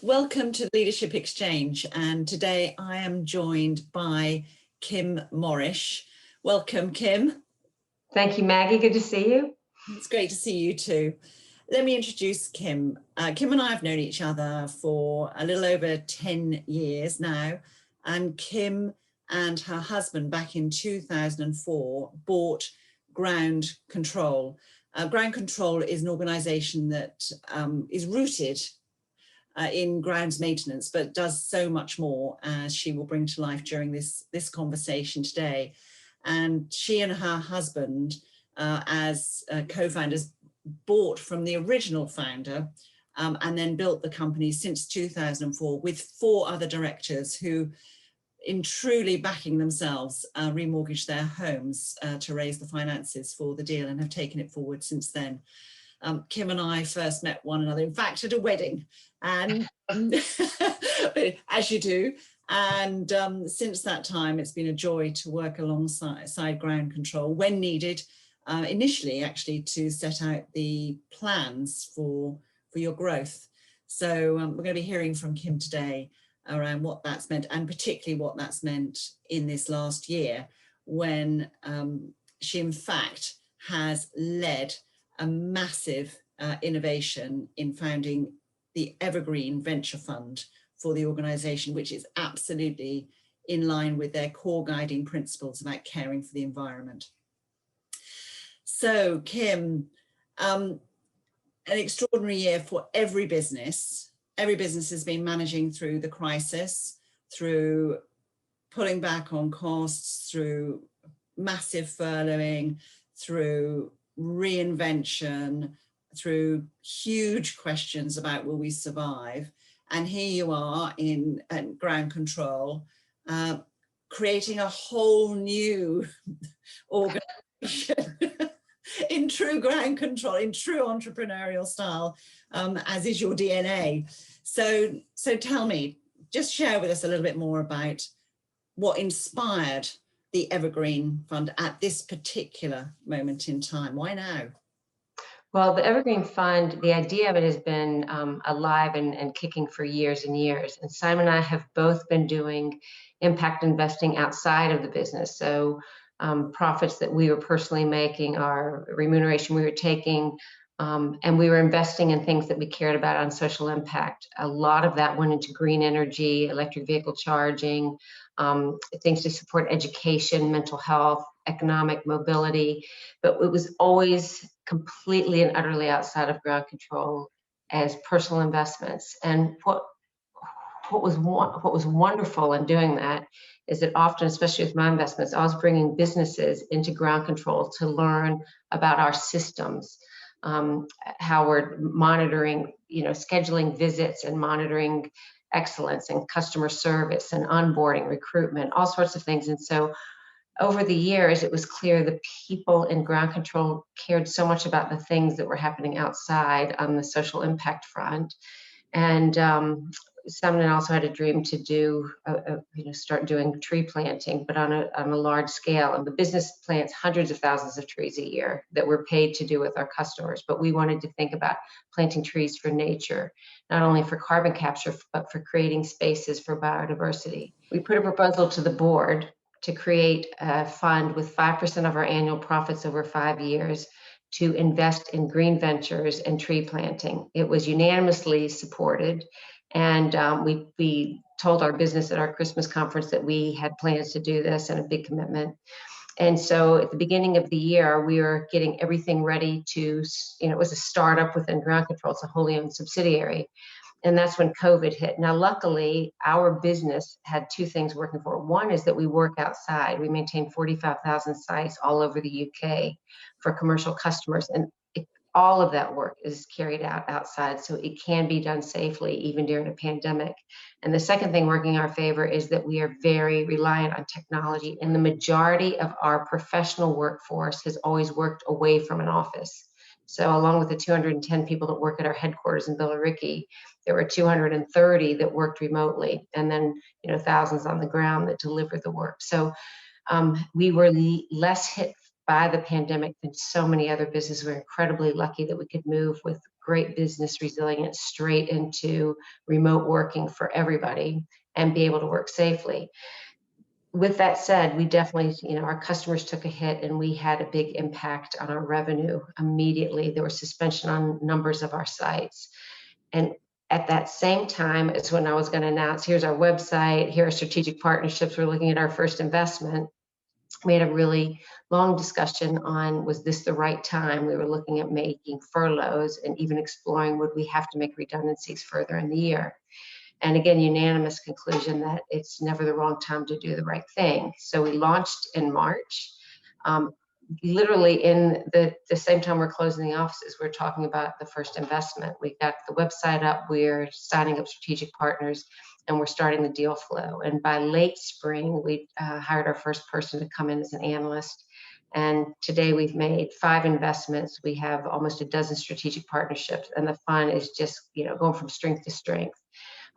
Welcome to the Leadership Exchange, and today I am joined by Kim Morrish. Welcome, Kim. Thank you, Maggie. Good to see you. It's great to see you too. Let me introduce Kim. Kim and I have known each other for a little over 10 years now, and Kim and her husband back in 2004 bought Ground Control. Ground Control is an organisation that is rooted in grounds maintenance, but does so much more, as she will bring to life during this conversation today. And she and her husband, as co-founders, bought from the original founder and then built the company since 2004 with 4 other directors who, in truly backing themselves, remortgaged their homes to raise the finances for the deal and have taken it forward since then. Kim and I first met one another, in fact, at a wedding, and as you do. And since that time, it's been a joy to work alongside Ground Control when needed, initially actually to set out the plans for your growth. So we're going to be hearing from Kim today around what that's meant, and particularly what that's meant in this last year, when she in fact has led a massive innovation in founding the Evergreen Venture Fund for the organisation, which is absolutely in line with their core guiding principles about caring for the environment. So, Kim, an extraordinary year for every business. Every business has been managing through the crisis, through pulling back on costs, through massive furloughing, through reinvention, through huge questions about will we survive. And here you are in Ground Control, creating a whole new organization in true Ground Control, in true entrepreneurial style, as is your DNA. So tell me, just share with us a little bit more about what inspired the Evergreen Fund at this particular moment in time. Why now? Well, the Evergreen Fund, the idea of it has been alive and kicking for years and years. And Simon and I have both been doing impact investing outside of the business. So profits that we were personally making, our remuneration we were taking, and we were investing in things that we cared about on social impact. A lot of that went into green energy, electric vehicle charging, things to support education, mental health, economic mobility, but it was always completely and utterly outside of Ground Control as personal investments. And what was wonderful in doing that is that often, especially with my investments, I was bringing businesses into Ground Control to learn about our systems, how we're monitoring, scheduling visits and monitoring excellence and customer service and onboarding, recruitment, all sorts of things. And so over the years, it was clear the people in Ground Control cared so much about the things that were happening outside on the social impact front. And Simon also had a dream to do, start doing tree planting, but on a large scale. And the business plants hundreds of thousands of trees a year that we're paid to do with our customers. But we wanted to think about planting trees for nature, not only for carbon capture, but for creating spaces for biodiversity. We put a proposal to the board to create a fund with 5% of our annual profits over 5 years to invest in green ventures and tree planting. It was unanimously supported. And we told our business at our Christmas conference that we had plans to do this and a big commitment. And so at the beginning of the year, we were getting everything ready to, it was a startup within Ground Control, it's a wholly owned subsidiary. And that's when COVID hit. Now, luckily, our business had 2 things working for it. One is that we work outside. We maintain 45,000 sites all over the UK for commercial customers. And all of that work is carried out outside, so it can be done safely even during a pandemic. And the second thing working in our favor is that we are very reliant on technology, and the majority of our professional workforce has always worked away from an office. So along with the 210 people that work at our headquarters in Billericay, there were 230 that worked remotely, and then thousands on the ground that delivered the work. So we were less hit by the pandemic than so many other businesses. We're incredibly lucky that we could move with great business resilience straight into remote working for everybody and be able to work safely. With that said, we definitely, our customers took a hit and we had a big impact on our revenue immediately. There was suspension on numbers of our sites. And at that same time is when I was going to announce, here's our website, here are strategic partnerships, we're looking at our first investment. We had a really long discussion on, was this the right time? We were looking at making furloughs and even exploring, would we have to make redundancies further in the year? And again, unanimous conclusion that it's never the wrong time to do the right thing. So we launched in March. Literally in the same time we're closing the offices, we're talking about the first investment. We got the website up, we're signing up strategic partners, and we're starting the deal flow. And by late spring, we hired our first person to come in as an analyst. And today we've made 5 investments. We have almost a dozen strategic partnerships, and the fun is just going from strength to strength.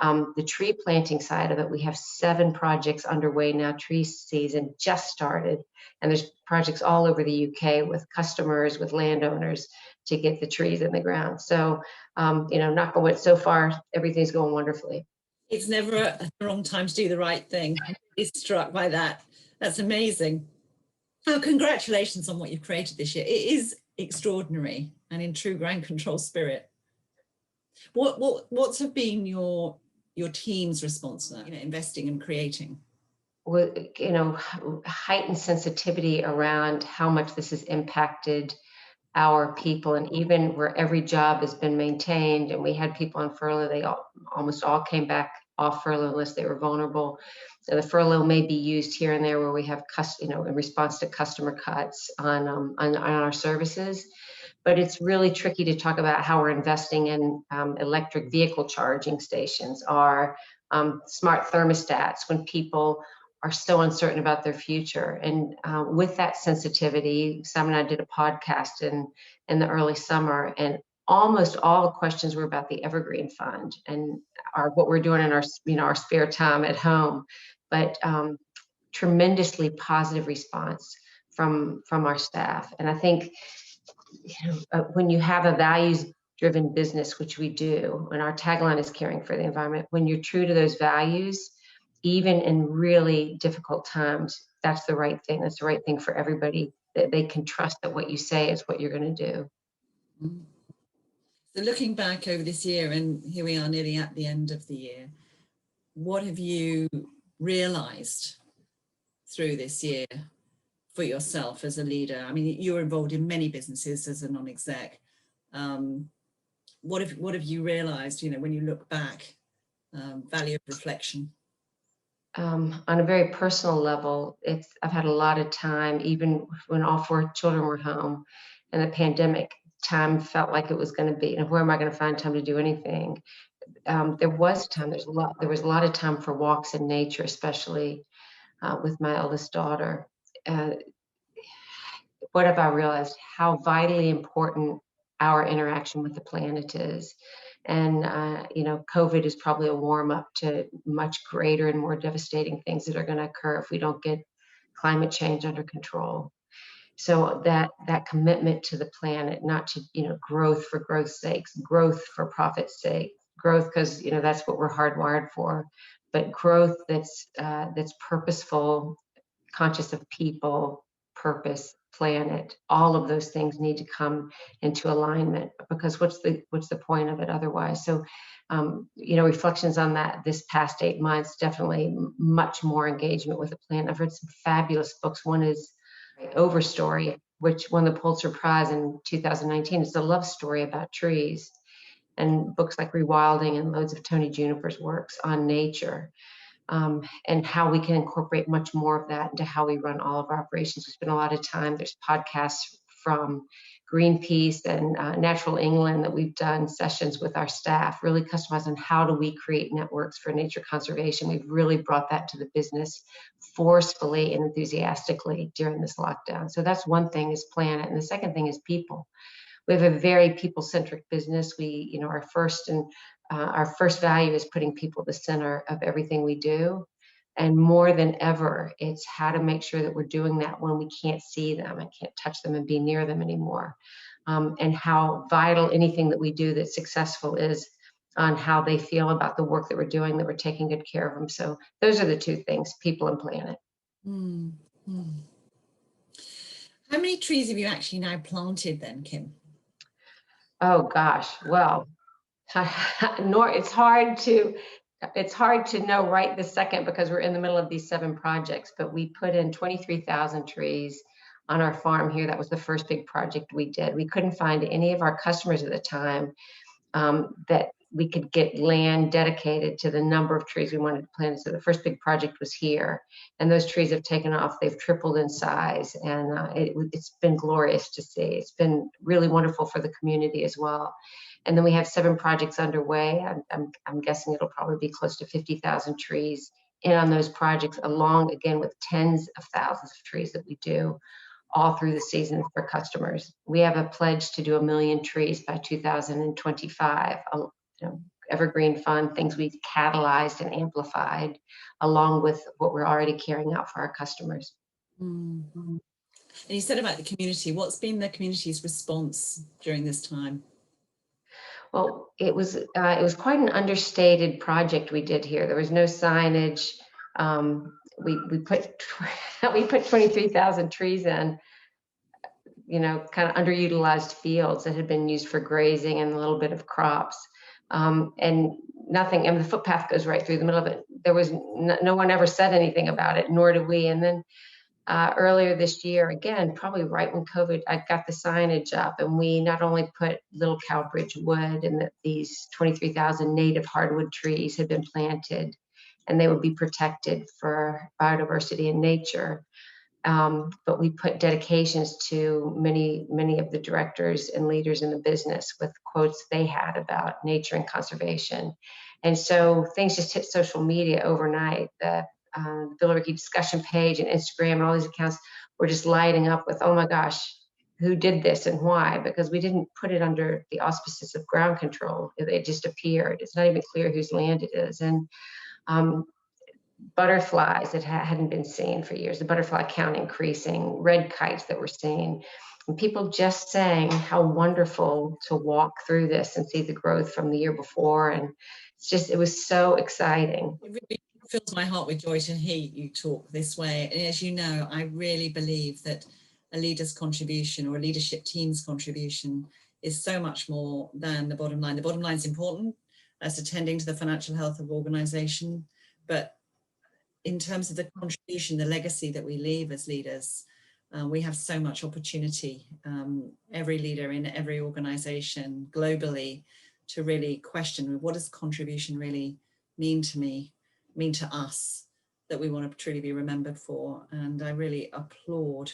The tree planting side of it, we have 7 projects underway now. Tree season just started, and there's projects all over the UK with customers, with landowners to get the trees in the ground. So, knock on wood, so far, everything's going wonderfully. It's never a wrong time to do the right thing. I'm really struck by that. That's amazing. Oh, congratulations on what you've created this year. It is extraordinary and in true ground control spirit. What's have been your team's response to that, investing and creating? With heightened sensitivity around how much this has impacted our people, and even where every job has been maintained and we had people on furlough, they almost all came back off furlough unless they were vulnerable. So the furlough may be used here and there where we have in response to customer cuts on our services. But it's really tricky to talk about how we're investing in electric vehicle charging stations or smart thermostats when people are so uncertain about their future. And with that sensitivity, Sam and I did a podcast in the early summer, and almost all the questions were about the Evergreen Fund and what we're doing in our spare time at home. But tremendously positive response from our staff. And I think when you have a values-driven business, which we do, and our tagline is caring for the environment, when you're true to those values, even in really difficult times, that's the right thing. That's the right thing for everybody, that they can trust that what you say is what you're going to do. So looking back over this year, and here we are nearly at the end of the year, what have you realized through this year for yourself as a leader? I mean, you're involved in many businesses as a non-exec. What have you realized, when you look back, value of reflection? On a very personal level, I've had a lot of time, even when all 4 children were home, and the pandemic time felt like it was going to be, where am I going to find time to do anything? There was time. There was a lot of time for walks in nature, especially with my eldest daughter. What have I realized? How vitally important our interaction with the planet is. And, COVID is probably a warm up to much greater and more devastating things that are going to occur if we don't get climate change under control. So that commitment to the planet, not to, growth for growth's sake, growth for profit's sake, growth because, that's what we're hardwired for, but growth that's purposeful, conscious of people, purpose, planet, all of those things need to come into alignment, because what's the point of it otherwise? So, reflections on that this past 8 months, definitely much more engagement with the planet. I've read some fabulous books. One is Overstory, which won the Pulitzer Prize in 2019. It's a love story about trees, and books like Rewilding and loads of Tony Juniper's works on nature. And how we can incorporate much more of that into how we run all of our operations. We spend a lot of time. There's podcasts from Greenpeace and Natural England that we've done sessions with our staff, really customized on how do we create networks for nature conservation. We've really brought that to the business forcefully and enthusiastically during this lockdown. So that's one thing, is planet. And the second thing is people. We have a very people-centric business. We, our first value is putting people at the center of everything we do. And more than ever, it's how to make sure that we're doing that when we can't see them and can't touch them and be near them anymore. and how vital anything that we do that's successful is on how they feel about the work that we're doing, that we're taking good care of them. So those are the two things, people and planet. Mm, mm. How many trees have you actually now planted then, Kim? Oh gosh, well, it's hard to know right this second because we're in the middle of these 7 projects, but we put in 23,000 trees on our farm here. That was the first big project we did. We couldn't find any of our customers at the time that we could get land dedicated to the number of trees we wanted to plant. So the first big project was here, and those trees have taken off. They've tripled in size, and it's been glorious to see. It's been really wonderful for the community as well. And then we have 7 projects underway. I'm guessing it'll probably be close to 50,000 trees in on those projects, along again with tens of thousands of trees that we do all through the season for customers. We have a pledge to do 1 million trees by 2025. Evergreen Fund, things we've catalyzed and amplified, along with what we're already carrying out for our customers. Mm-hmm. And you said about the community. What's been the community's response during this time? Well, it was quite an understated project we did here. There was no signage. We put 23,000 trees in, kind of underutilized fields that had been used for grazing and a little bit of crops. And nothing, and the footpath goes right through the middle of it. There was no one ever said anything about it, nor did we. And then earlier this year, again, probably right when COVID, I got the signage up, and we not only put Little Cowbridge wood and that these 23,000 native hardwood trees had been planted, and they would be protected for biodiversity and nature. But we put dedications to many of the directors and leaders in the business with quotes they had about nature and conservation. And so things just hit social media overnight. The Billericay discussion page and Instagram and all these accounts were just lighting up with, oh my gosh, who did this and why? Because we didn't put it under the auspices of ground control. It just appeared. It's not even clear whose land it is. And butterflies that hadn't been seen for years, the butterfly count increasing, red kites that were seen, and people just saying how wonderful to walk through this and see the growth from the year before. And it was so exciting. It really fills my heart with joy to hear you talk this way. And as you know, I really believe that a leader's contribution or a leadership team's contribution is so much more than the bottom line. The bottom line is important. That's attending to the financial health of organization. But in terms of the contribution, the legacy that we leave as leaders, we have so much opportunity, every leader in every organization globally, to really question, what does contribution really mean to me, mean to us, that we want to truly be remembered for. And I really applaud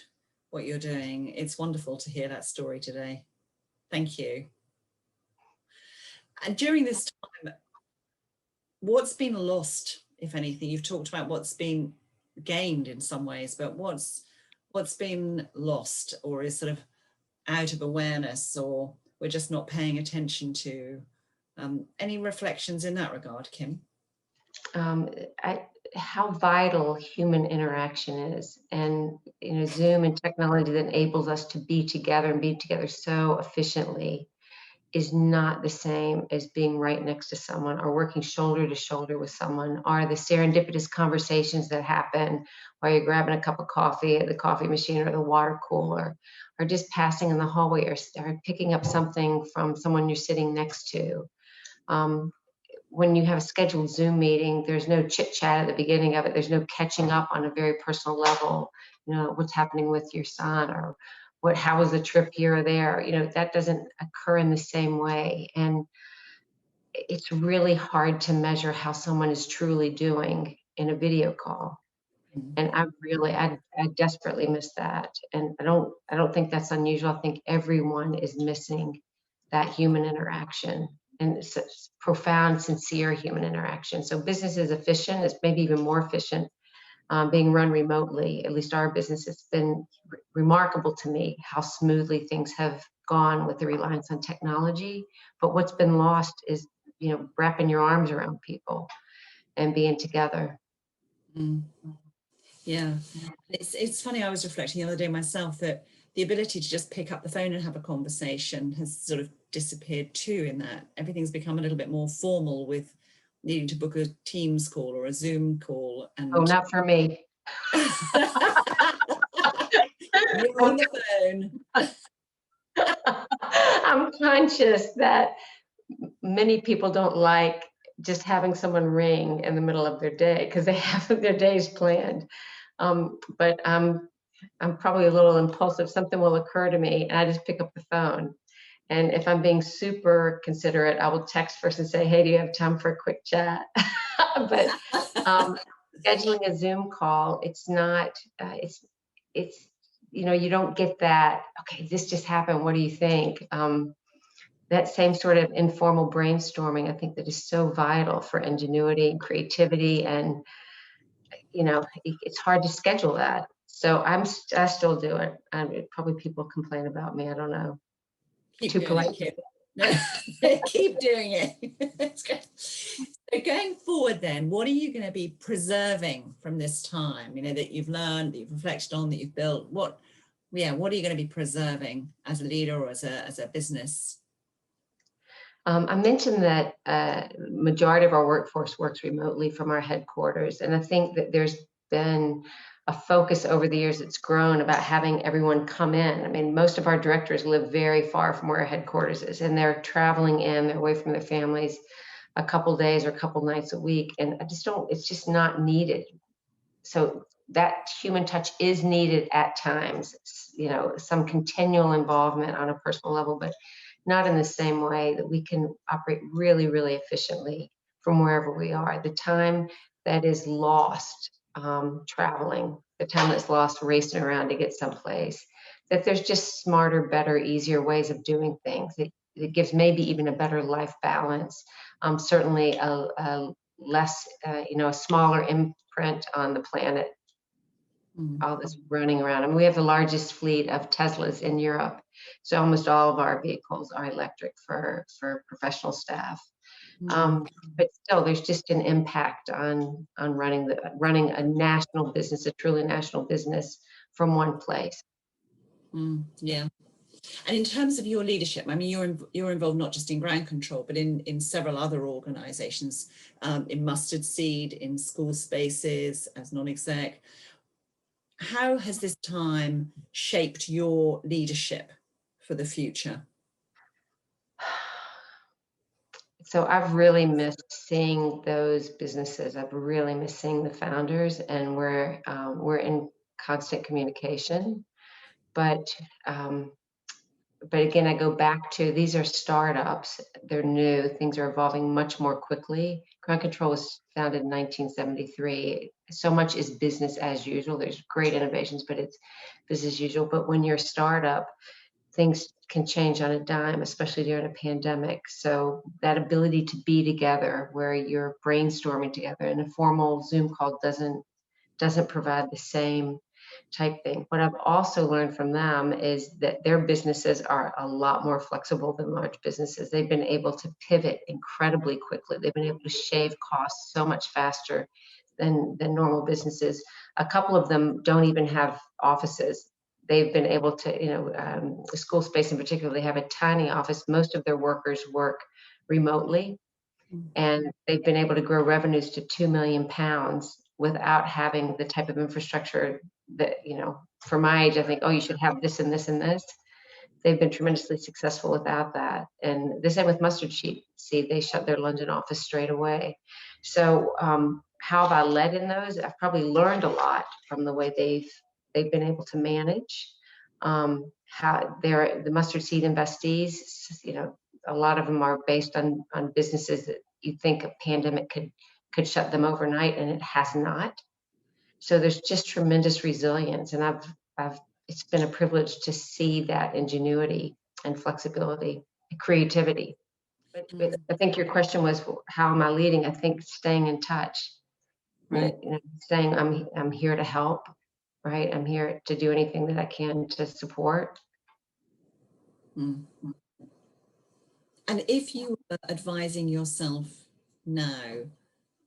what you're doing. It's wonderful to hear that story today. Thank you. And during this time, what's been lost, if anything? You've talked about what's been gained in some ways, but what's been lost or is sort of out of awareness, or we're just not paying attention to? Any reflections in that regard, Kim? How vital human interaction is, and Zoom and technology that enables us to be together and be together so efficiently is not the same as being right next to someone or working shoulder to shoulder with someone, or the serendipitous conversations that happen while you're grabbing a cup of coffee at the coffee machine or the water cooler, or just passing in the hallway, or picking up something from someone you're sitting next to. When you have a scheduled Zoom meeting, there's no chit chat at the beginning of it. There's no catching up on a very personal level, what's happening with your son, or how was the trip here or there? That doesn't occur in the same way. And it's really hard to measure how someone is truly doing in a video call. And I desperately miss that. And I don't think that's unusual. I think everyone is missing that human interaction, and it's profound, sincere human interaction. So business is efficient. It's maybe even more efficient being run remotely. At least our business has been remarkable to me how smoothly things have gone with the reliance on technology. But what's been lost is, wrapping your arms around people and being together. Mm-hmm. Yeah, it's funny. I was reflecting the other day myself that the ability to just pick up the phone and have a conversation has sort of disappeared too. In that everything's become a little bit more formal with needing to book a Teams call or a Zoom call, Oh, and not for me. you're on the phone. I'm conscious that many people don't like just having someone ring in the middle of their day because they have their days planned. But I'm probably a little impulsive. Something will occur to me, and I just pick up the phone. And if I'm being super considerate, I will text first and say, "Hey, do you have time for a quick chat?" But um, scheduling a Zoom call, it's not. It's you don't get that. Okay, this just happened. What do you think? That same sort of informal brainstorming, I think that is so vital for ingenuity and creativity, and it's hard to schedule that. So I still do it. Probably people complain about me. I don't know. Keep Too doing polite. it, Kim. No, keep doing it. It's good. So going forward then, what are you going to be preserving from this time, that you've learned, that you've reflected on, that you've built? What are you going to be preserving as a leader or as a business? I mentioned that majority of our workforce works remotely from our headquarters, and I think that there's been a focus over the years that's grown about having everyone come in. I mean, most of our directors live very far from where our headquarters is, and they're traveling in, they're away from their families a couple days or a couple nights a week, and it's just not needed. So that human touch is needed at times, some continual involvement on a personal level, but not in the same way that we can operate really, really efficiently from wherever we are. The time that is lost traveling, the time that's lost racing around to get someplace, that there's just smarter, better, easier ways of doing things. It gives maybe even a better life balance. Certainly a less, a smaller imprint on the planet. All this running around. I mean, we have the largest fleet of Teslas in Europe, so almost all of our vehicles are electric for professional staff. But still, there's just an impact on running a national business, a truly national business from one place. Yeah. And in terms of your leadership, I mean, you're involved not just in ground control, but in several other organisations, in Mustard Seed, in school spaces as non-exec. How has this time shaped your leadership for the future? So I've really missed seeing those businesses. I've really missed seeing the founders, and we're in constant communication. But again, I go back to, these are startups. They're new. Things are evolving much more quickly. Ground Control was founded in 1973. So much is business as usual. There's great innovations, but it's business as usual. But when you're a startup, things can change on a dime, especially during a pandemic. So that ability to be together, where you're brainstorming together, an informal Zoom call doesn't provide the same type thing. What I've also learned from them is that their businesses are a lot more flexible than large businesses. They've been able to pivot incredibly quickly. They've been able to shave costs so much faster than normal businesses. A couple of them don't even have offices. They've been able to, the school space in particular, they have a tiny office. Most of their workers work remotely, and they've been able to grow revenues to £2 million without having the type of infrastructure that, for my age, I think, oh, you should have this and this and this. They've been tremendously successful without that. And the same with Mustard Seed. They shut their London office straight away. So how have I led in those? I've probably learned a lot from the way they've been able to manage. How the Mustard Seed investees, a lot of them are based on businesses that you think a pandemic could shut them overnight, and it has not. So there's just tremendous resilience, and it's been a privilege to see that ingenuity and flexibility and creativity. But I think your question was, how am I leading? I think staying in touch, Right. saying I'm here to help, right? I'm here to do anything that I can to support. And if you were advising yourself now,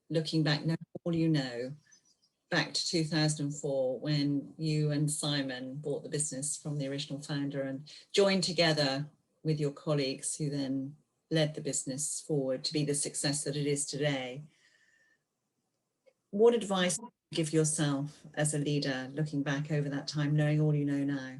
looking back, now all you know, back to 2004 when you and Simon bought the business from the original founder and joined together with your colleagues who then led the business forward to be the success that it is today. What advice would you give yourself as a leader looking back over that time, knowing all you know now?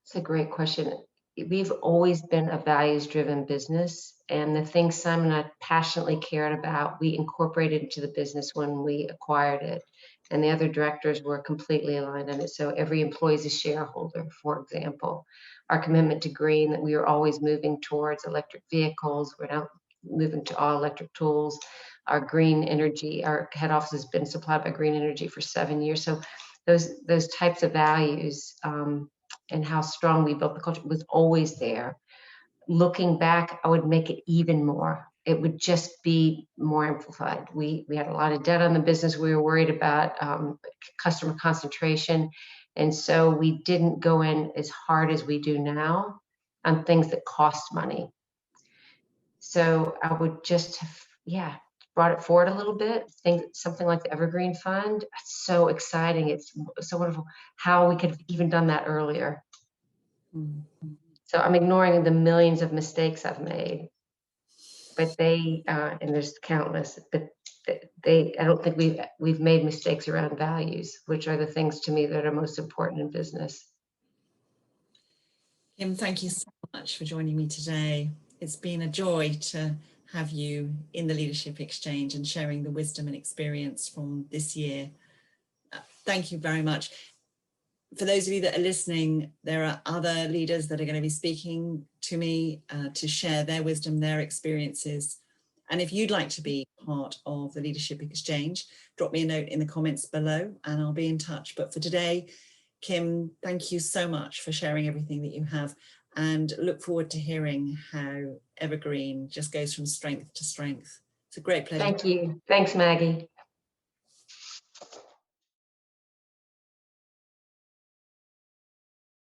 It's a great question. We've always been a values-driven business, and the things Simon and I passionately cared about, we incorporated into the business when we acquired it. And the other directors were completely aligned on it. So every employee is a shareholder, for example. Our commitment to green, that we are always moving towards electric vehicles. We're now moving to all electric tools. Our green energy, our head office has been supplied by green energy for 7 years. So those types of values, and how strong we built the culture was always there. Looking back, I would make it even more. It would just be more amplified. We had a lot of debt on the business. We were worried about customer concentration. And so we didn't go in as hard as we do now on things that cost money. So I would just have, brought it forward a little bit. Something like the Evergreen Fund. It's so exciting. It's so wonderful how we could have even done that earlier. Mm-hmm. So I'm ignoring the millions of mistakes I've made, but and there's countless, but I don't think we've made mistakes around values, which are the things to me that are most important in business. Kim, thank you so much for joining me today. It's been a joy to have you in the Leadership Exchange and sharing the wisdom and experience from this year. Thank you very much. For those of you that are listening, there are other leaders that are going to be speaking to me to share their wisdom, their experiences. And if you'd like to be part of the Leadership Exchange, drop me a note in the comments below and I'll be in touch. But for today, Kim, thank you so much for sharing everything that you have, and look forward to hearing how Evergreen just goes from strength to strength. It's a great pleasure. Thank you. Thanks, Maggie.